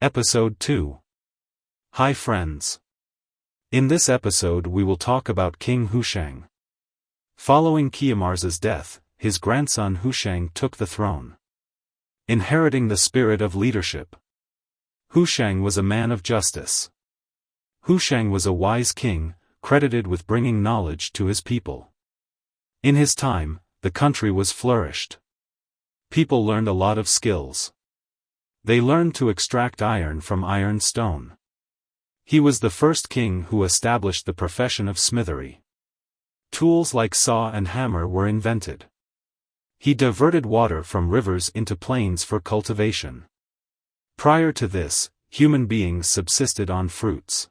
Episode 2. Hi friends. In this episode we will talk about King Hooshang. Following Tahmoores' death, his grandson Hooshang took the throne, inheriting the spirit of leadership. Hooshang was a man of justice. Hooshang was a wise king, credited with bringing knowledge to his people. In his time, the country was flourished. People learned a lot of skills. They learned to extract iron from iron stone. He was the first king who established the profession of smithery. Tools like saw and hammer were invented. He diverted water from rivers into plains for cultivation. Prior to this, human beings subsisted on fruits.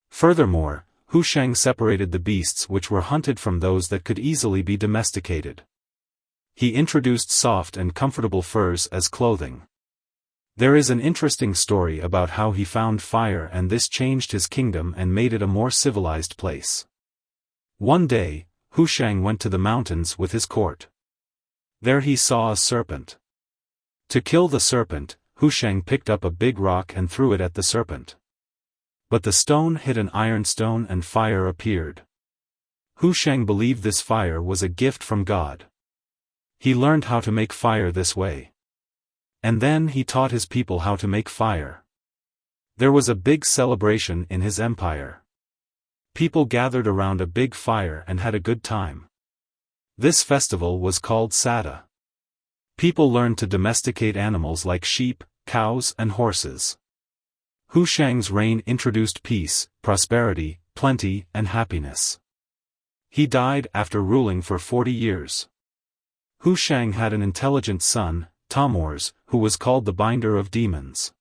Furthermore, Hooshang separated the beasts which were hunted from those that could easily be domesticated. He introduced soft and comfortable furs as clothing. There is an interesting story about how he found fire, and this changed his kingdom and made it a more civilized place. One day, Hooshang went to the mountains with his court. There he saw a serpent. To kill the serpent, Hooshang picked up a big rock and threw it at the serpent. But the stone hit an iron stone and fire appeared. Hooshang believed this fire was a gift from God. He learned how to make fire this way. And then he taught his people how to make fire. There was a big celebration in his empire. People gathered around a big fire and had a good time. This festival was called Sada. People learned to domesticate animals like sheep, cows and horses. Hooshang's reign introduced peace, prosperity, plenty, and happiness. He died after ruling for 40 years. Hooshang had an intelligent son, Tahmoores, who was called the binder of demons.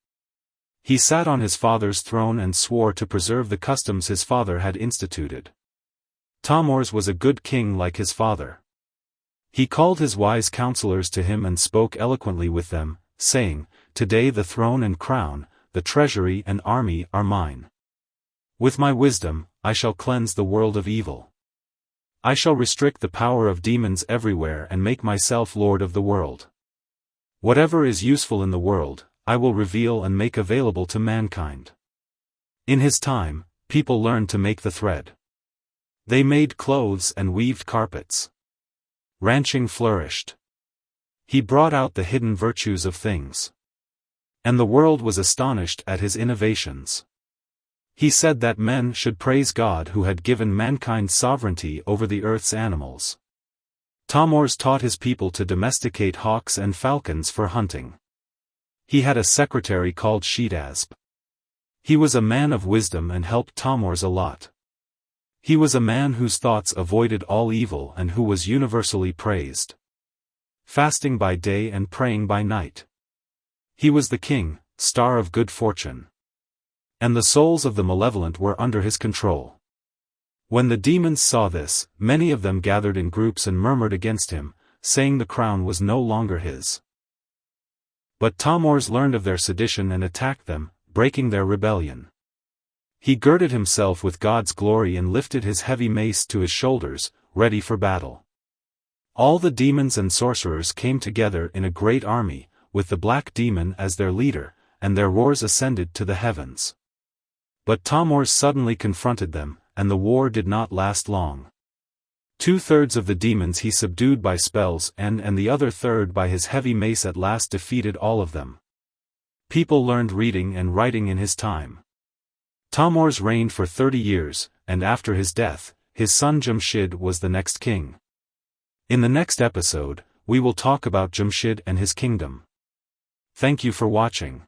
He sat on his father's throne and swore to preserve the customs his father had instituted. Tahmoores was a good king like his father. He called his wise counselors to him and spoke eloquently with them, saying, "Today the throne and crown, the treasury and army are mine. With my wisdom, I shall cleanse the world of evil. I shall restrict the power of demons everywhere and make myself lord of the world. Whatever is useful in the world, I will reveal and make available to mankind." In his time, people learned to make the thread. They made clothes and weaved carpets. Ranching flourished. He brought out the hidden virtues of things. And the world was astonished at his innovations. He said that men should praise God who had given mankind sovereignty over the earth's animals. Tahmoores taught his people to domesticate hawks and falcons for hunting. He had a secretary called Shahnameh. He was a man of wisdom and helped Tahmoores a lot. He was a man whose thoughts avoided all evil and who was universally praised. Fasting by day and praying by night. He was the king, star of good fortune. And the souls of the malevolent were under his control. When the demons saw this, many of them gathered in groups and murmured against him, saying the crown was no longer his. But Tahmoores learned of their sedition and attacked them, breaking their rebellion. He girded himself with God's glory and lifted his heavy mace to his shoulders, ready for battle. All the demons and sorcerers came together in a great army, with the black demon as their leader, and their roars ascended to the heavens. But Tahmoores suddenly confronted them, and the war did not last long. 2/3 of the demons he subdued by spells and the other third by his heavy mace at last defeated all of them. People learned reading and writing in his time. Tahmoores reigned for 30 years, and after his death, his son Jamshid was the next king. In the next episode, we will talk about Jamshid and his kingdom. Thank you for watching.